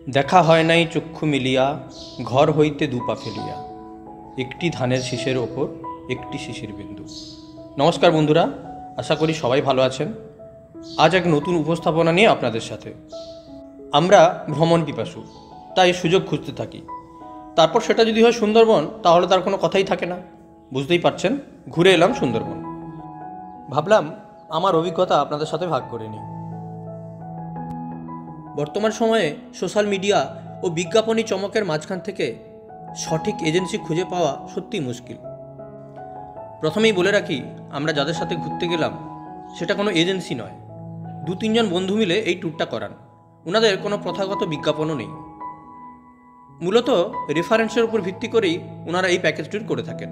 দেখা হয় নাই চক্ষু মিলিয়া, ঘর হইতে দুপা ফেলিয়া, একটি ধানের শীষের ওপর একটি শিশির বিন্দু। নমস্কার বন্ধুরা, আশা করি সবাই ভালো আছেন। আজ এক নতুন উপস্থাপনা নিয়ে আপনাদের সাথে। আমরা ভ্রমণ পিপাসু, তাই সুযোগ খুঁজতে থাকি। তারপর সেটা যদি হয় সুন্দরবন, তাহলে তার কোনো কথাই থাকে না। বুঝতেই পারছেন, ঘুরে এলাম সুন্দরবন। ভাবলাম আমার অভিজ্ঞতা আপনাদের সাথে ভাগ করে নিই। বর্তমান সময়ে সোশ্যাল মিডিয়া ও বিজ্ঞাপনী চমকের মাঝখান থেকে সঠিক এজেন্সি খুঁজে পাওয়া সত্যিই মুশকিল। প্রথমেই বলে রাখি, আমরা যাদের সাথে ঘুরতে গেলাম সেটা কোনো এজেন্সি নয়। 2-3 জন বন্ধু মিলে এই ট্যুরটা করান। ওনাদের কোনো প্রথাগত বিজ্ঞাপনও নেই। মূলত রেফারেন্সের উপর ভিত্তি করেই ওনারা এই প্যাকেজ ট্যুর করে থাকেন।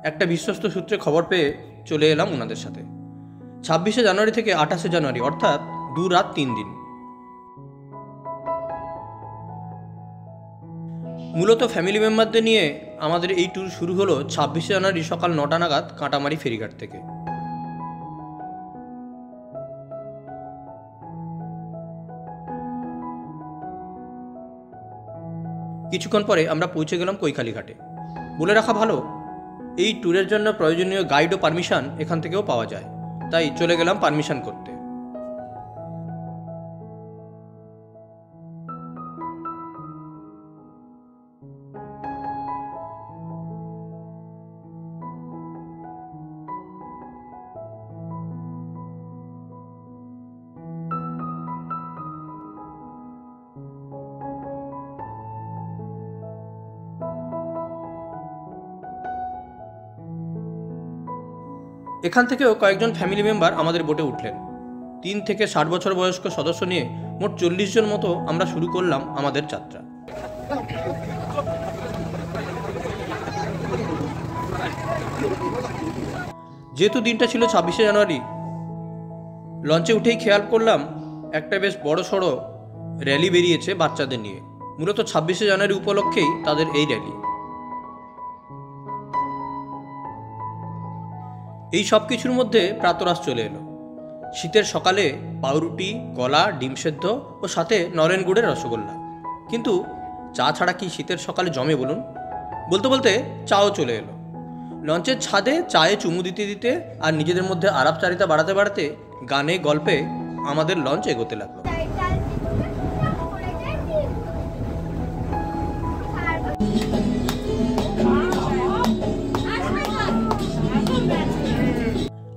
একটা বিশ্বস্ত সূত্রে খবর পেয়ে চলে এলাম ওনাদের সাথে। 26শে জানুয়ারি থেকে 28শে জানুয়ারি, অর্থাৎ 2 রাত 3 দিন। মূলত ফ্যামিলি মেম্বারদের নিয়ে আমাদের এই ট্যুর শুরু হলো 26শে জানুয়ারি সকাল 9টা নাগাদ কাঁটামারি ফেরিঘাট থেকে। কিছুক্ষণ পরে আমরা পৌঁছে গেলাম কৈখালী ঘাটে। বলে রাখা ভালো, এই ট্যুরের জন্য প্রয়োজনীয় গাইড ও পারমিশন এখান থেকেও পাওয়া যায়, তাই চলে গেলাম পারমিশন করতে। এখান থেকেও কয়েকজন ফ্যামিলি মেম্বার আমাদের বোটে উঠলেন। 3 থেকে 60 বছর বয়স্ক সদস্য নিয়ে মোট 40 জন মতো আমরা শুরু করলাম আমাদের যাত্রা। যেহেতু দিনটা ছিল 26শে জানুয়ারি, লঞ্চে উঠেই খেয়াল করলাম একটা বেশ বড় সড়ো র্যালি বেরিয়েছে বাচ্চাদের নিয়ে। মূলত 26শে জানুয়ারি উপলক্ষেই তাদের এই র্যালি। এই সব কিছুর মধ্যে প্রাতরাশ চলে এলো। শীতের সকালে পাউরুটি, কলা, ডিম সেদ্ধ ও সাথে নরেন গুড়ের রসগোল্লা। কিন্তু চা ছাড়া কি শীতের সকালে জমে বলুন? বলতে বলতে চাও চলে এলো। লঞ্চের ছাদে চায়ে চুমু দিতে দিতে আর নিজেদের মধ্যে আলাপচারিতা বাড়াতে বাড়াতে গানে গল্পে আমাদের লঞ্চ এগোতে লাগলো।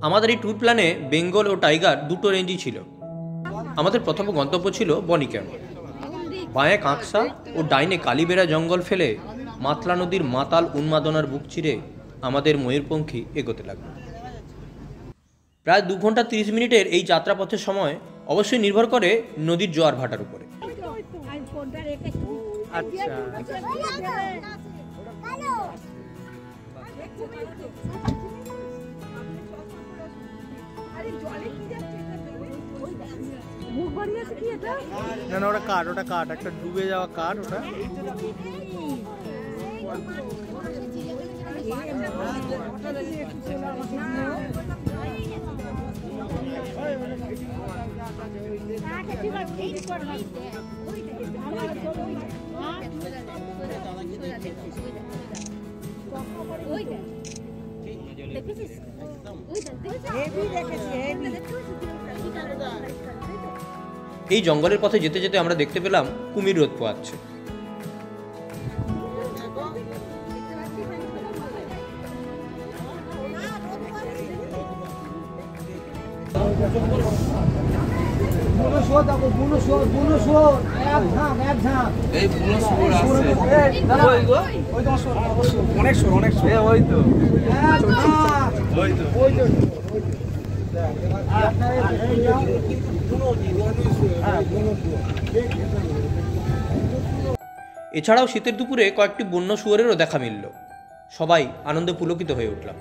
আমাদের এই ট্যুর প্ল্যানে বেঙ্গল ও টাইগার দুটো রেঞ্জই ছিল। আমাদের প্রথম গন্তব্য ছিল বনি ক্যাম্প। বাঁয়ে কাঁকসা ও ডাইনে কালীবেড়া জঙ্গল ফেলে মাতলা নদীর মাতাল উন্মাদনার বুক চিরে আমাদের ময়ূরপঙ্খী এগোতে লাগলো। প্রায় 2 ঘন্টা 30 মিনিটের এই যাত্রাপথের সময় অবশ্যই নির্ভর করে নদীর জোয়ার ভাটার উপরে। না ওটা কাঠ একটা ডুবে যাওয়া কাঠ ওটা। এই জঙ্গলের পথে যেতে যেতে আমরা দেখতে পেলাম কুমির রোদ পোয়াচ্ছে। এছাড়াও শীতের দুপুরে কয়েকটি বন্য শুয়োরেরও দেখা মিলল। সবাই আনন্দে পুলকিত হয়ে উঠলাম।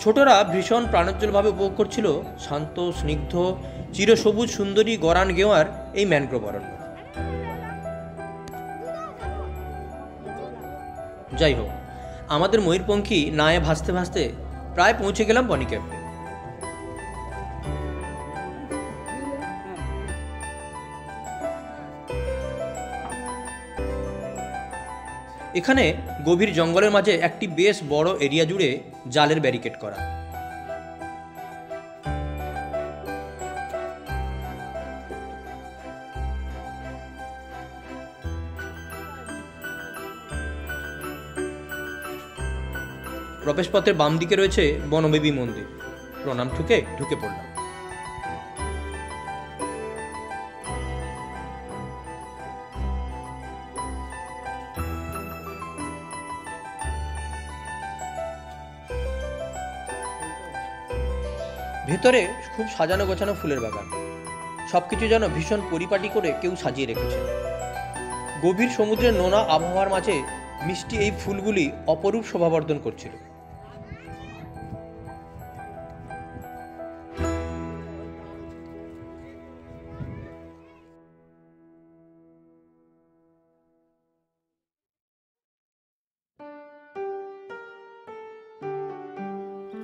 ছোটরা ভীষণ প্রাণোজ্জ্বলভাবে উপভোগ করছিল শান্ত, স্নিগ্ধ, চিরসবুজ সুন্দরী গরান গেওয়ার এই ম্যানগ্রোভ অরণ্য। যাই হোক, আমাদের ময়ূরপঙ্খী নায়ে ভাসতে ভাসতে প্রায় পৌঁছে গেলাম বনি ক্যাম্পে। এখানে গভীর জঙ্গলের মাঝে একটি বেশ বড় এরিয়া জুড়ে জালের ব্যারিকেড করা। প্রবেশপথের বাম দিকে রয়েছে বনদেবী মন্দির। প্রণাম ঠুকে ঢুকে পড়লাম। ভেতরে খুব সাজানো গোছানো ফুলের বাগান, সবকিছু যেন ভীষণ পরিপাটি করে কেউ সাজিয়ে রেখেছে। গভীর সমুদ্রের নোনা আবহাওয়ার মাঝে মিষ্টি এই ফুলগুলি অপরূপ শোভাবর্ধন করছিল।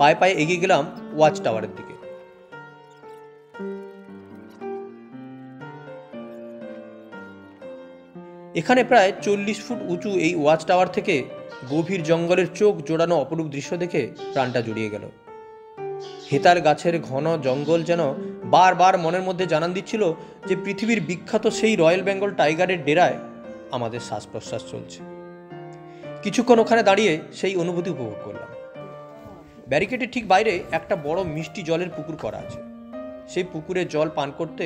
পায়ে পায়ে এগিয়ে গেলাম ওয়াচ টাওয়ারের দিকে। এখানে প্রায় 40 ফুট উঁচু এই ওয়াচ টাওয়ার থেকে গভীর জঙ্গলের চোখ জোড়ানো অপরূপ দৃশ্য দেখে প্রাণটা জুড়িয়ে গেল। হেতার গাছের ঘন জঙ্গল যেন বারবার মনের মধ্যে জানান দিচ্ছিল যে পৃথিবীর বিখ্যাত সেই রয়্যাল বেঙ্গল টাইগারের ডেরায় আমাদের শ্বাস প্রশ্বাস চলছে। কিছুক্ষণ ওখানে দাঁড়িয়ে সেই অনুভূতি উপভোগ করলাম। ব্যারিকেডের ঠিক বাইরে একটা বড় মিষ্টি জলের পুকুর করা আছে। সেই পুকুরে জল পান করতে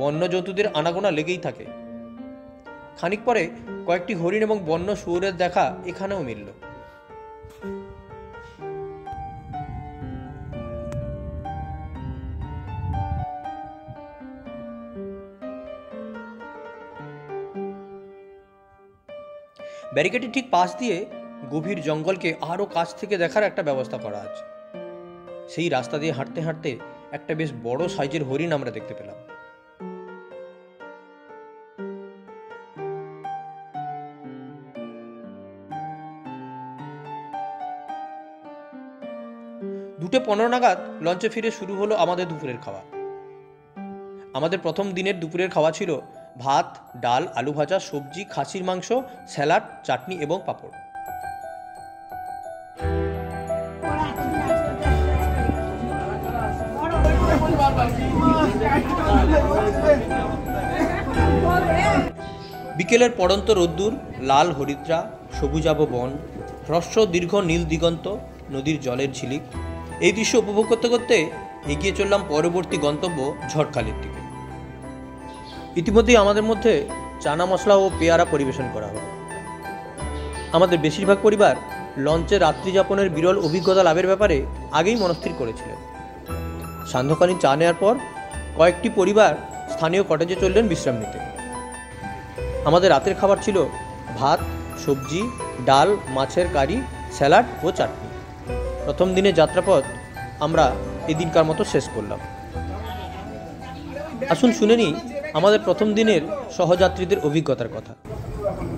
বন্য জন্তুদের আনাগোনা লেগেই থাকে। খানিক পরে কয়েকটি হরিণ এবং বন্য শুয়োরের দেখা এখানেও মিলল। ব্যারিকেডের ঠিক পাশ দিয়ে গভীর জঙ্গলকে আরও কাছ থেকে দেখার একটা ব্যবস্থা করা আছে। সেই রাস্তা দিয়ে হাঁটতে হাঁটতে একটা বেশ বড় সাইজের হরিণ আমরা দেখতে পেলাম। দুটো 15 নাগাদ লঞ্চে ফিরে শুরু হলো আমাদের দুপুরের খাওয়া। আমাদের প্রথম দিনের দুপুরের খাওয়া ছিল ভাত, ডাল, আলু ভাজা, সবজি, খাসির মাংস, স্যালাড, চাটনি এবং পাঁপড়। বিকেলের পড়ন্ত রোদ্দুর, লাল হরিদ্রা, সবুজাভ বন, হ্রস্ব দীর্ঘ নীল দিগন্ত, নদীর জলের ঝিলিক, এই দৃশ্য উপভোগ করতে করতে এগিয়ে চললাম পরবর্তী গন্তব্য ঝড়খালির দিকে। ইতিমধ্যেই আমাদের মধ্যে চানা মশলা ও পেয়ারা পরিবেশন করা হলো। আমাদের বেশিরভাগ পরিবার লঞ্চে রাত্রি যাপনের বিরল অভিজ্ঞতা লাভের ব্যাপারে আগেই মনস্থির করেছিলেন। সান্ধ্যকালীন চা নেওয়ার পর কয়েকটি পরিবার স্থানীয় কটেজে চললেন বিশ্রাম নিতে। আমাদের রাতের খাবার ছিল ভাত, সবজি, ডাল, মাছের কারি, স্যালাড ও চাটনি। প্রথম দিনের যাত্রাপথ আমরা এদিনকার মতো শেষ করলাম। আসুন শুনে নিই আমাদের প্রথম দিনের সহযাত্রীদের অভিজ্ঞতার কথা।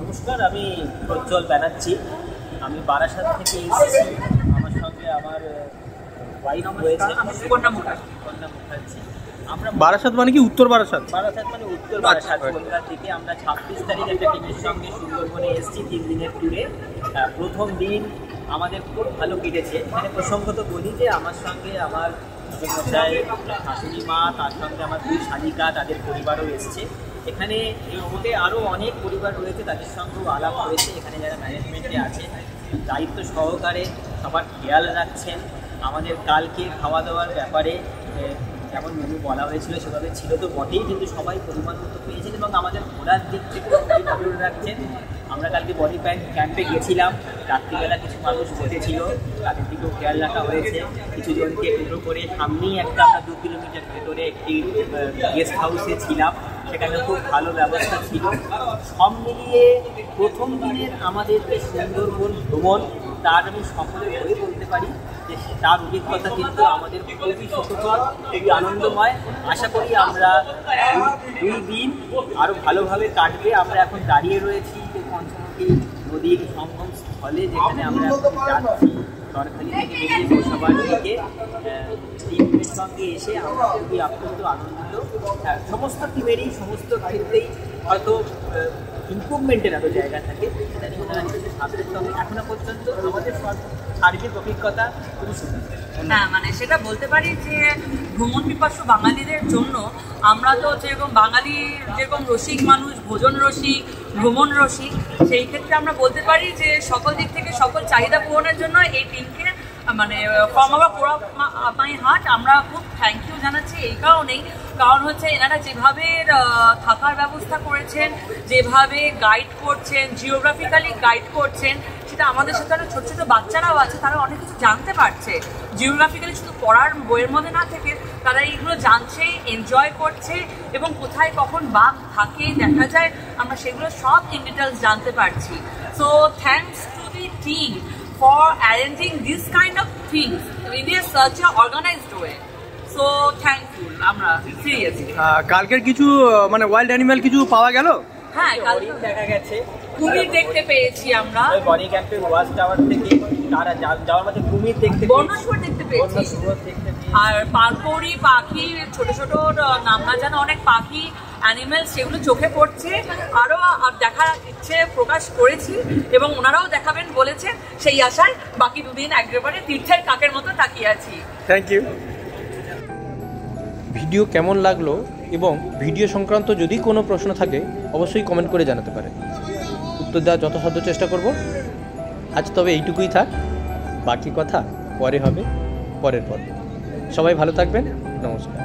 নমস্কার, আমি প্রজ্জ্বল ব্যানার্জি। আমি বারাসাত থেকে এসেছি। আমার সঙ্গে আমার ওয়াইফ রয়েছে কন্যা মুখার্জি। আমরা বারাসাত মানে কি উত্তর বারাসাত? বারাসাত মানে উত্তর বারাসাত কলকাতা থেকে আমরা 26 তারিখ একটা টিমের সঙ্গে সুন্দরবনে এসেছি 3 দিনের ট্যুরে। প্রথম দিন আমাদের খুব ভালো কেটেছে। মানে প্রসঙ্গত বলি যে আমার সঙ্গে আমার মশাই, শাশুড়ি মা, তার সঙ্গে আমার 2 শালিকা, তাদের পরিবারও এসছে। এখানে এই বোটে আরও অনেক পরিবার রয়েছে, তাদের সঙ্গেও আলাপ হয়েছে। এখানে যারা ম্যানেজমেন্টে আছে দায়িত্ব সহকারে সবার খেয়াল রাখছেন। আমাদের কালকে খাওয়া দাওয়ার ব্যাপারে যেমন মেনু বলা হয়েছিল সেভাবে ছিল তো বটেই, কিন্তু সবাই পরিমাণ মতো পেয়েছেন এবং আমাদের ঘোরার দিক থেকে খুবই নজর রাখছেন। আমরা কালকে বডি ক্যাম্পে গেছিলাম, রাত্রিবেলা কিছু মানুষ বসেছিল, তাদের দিকেও খেয়াল রাখা হয়েছে। কিছু জনকে টুকরো করে সামনেই একটা আমরা 2 কিলোমিটার ভেতরে একটি গেস্ট হাউসে ছিলাম, সেখানে খুব ভালো ব্যবস্থা ছিল। সব মিলিয়ে প্রথম দিনের আমাদের যে সুন্দরবন ভ্রমণ তার আমি সকলের হয়ে বলতে পারি যে তার অভিজ্ঞতা কিন্তু আমাদের খুবই সুখকর, খুবই আনন্দময়। আশা করি আমরা 2 দিন আরও ভালোভাবে কাটবে। আমরা এখন দাঁড়িয়ে রয়েছি যে পঞ্চমুখী নদীর সঙ্গম স্থলে, যেখানে আমরা এখন যাচ্ছি ঝড়খালি থেকে বেরিয়ে পৌঁছাবার দিকে। টিমের সঙ্গে এসে আমরা খুবই আপ্লুত, আনন্দিত। সমস্ত টিমেরই সমস্ত ক্ষেত্রেই হয়তো ইমপ্রুভমেন্টের আরও জায়গা থাকে, সেটা নিয়ে ওনারা কিছু ভাবতে হবে। এখনো পর্যন্ত আমাদের সার্বিক অভিজ্ঞতা খুবই সুন্দর। হ্যাঁ, মানে সেটা বলতে পারি যে ভ্রমণ পিপাসু বাঙালিদের জন্য আমরা তো যেরকম বাঙালি যেরকম রসিক মানুষ, ভোজন রসিক, ভ্রমণ রসিক, সেই ক্ষেত্রে আমরা বলতে পারি যে সকল দিক থেকে সকল চাহিদা পূরণের জন্য এই টিমকে মানে ফর্ম আওয়ার পোড়া মাই হাট আমরা খুব থ্যাংক ইউ জানাচ্ছি। এই কারণেই, কারণ হচ্ছে এনারা যেভাবে থাকার ব্যবস্থা করেছেন, যেভাবে গাইড করছেন, জিওগ্রাফিক্যালি গাইড করছেন, সেটা আমাদের সাথে অনেক ছোটো ছোটো বাচ্চারাও আছে, তারা অনেক কিছু জানতে পারছে। জিওগ্রাফিক্যালি শুধু পড়ার বইয়ের মধ্যে না থেকে তারা এইগুলো জানছে, এনজয় করছে, এবং কোথায় কখন বাঘ থাকে দেখা যায় আমরা সেগুলো সব ইন ডিটেলস জানতে পারছি। So thanks to the team for arranging this kind of things in a such a organized way. So thankful আমরা seriously. কালকের কিছু মানে ওয়াইল্ড অ্যানিম্যাল কিছু পাওয়া গেল? হ্যাঁ, কালকে হরিণ দেখা গেছে, কুমির দেখতে পেয়েছি আমরা। ওই বনি ক্যাম্পের ওয়াচ টাওয়ার থেকে তারা যাওয়ার মধ্যে কুমির দেখতে পেয়েছি, বর্ণশুয়োর দেখতে পেয়েছি, বন্যশুয়োর দেখতে পেয়েছি। আর পারকৌড়ি পাখি, ছোট ছোট নাম না জানা অনেক পাখি, অ্যানিমেলস, সেগুলো চোখে পড়ছে। আরও দেখার ইচ্ছে প্রকাশ করেছি এবং ওনারাও দেখাবেন বলেছেন, সেই আশায় বাকি দুদিন একেবারে তীর্থের কাকের মতো তাকিয়ে আছি। Thank you. ভিডিও কেমন লাগলো এবং ভিডিও সংক্রান্ত যদি কোনো প্রশ্ন থাকে অবশ্যই কমেন্ট করে জানাতে পারেন, উত্তর দেওয়ার যথাসাধ্য চেষ্টা করব। আজ তবে এইটুকুই থাক, বাকি কথা পরে হবে পরের পর্বে। সবাই ভালো থাকবেন, নমস্কার।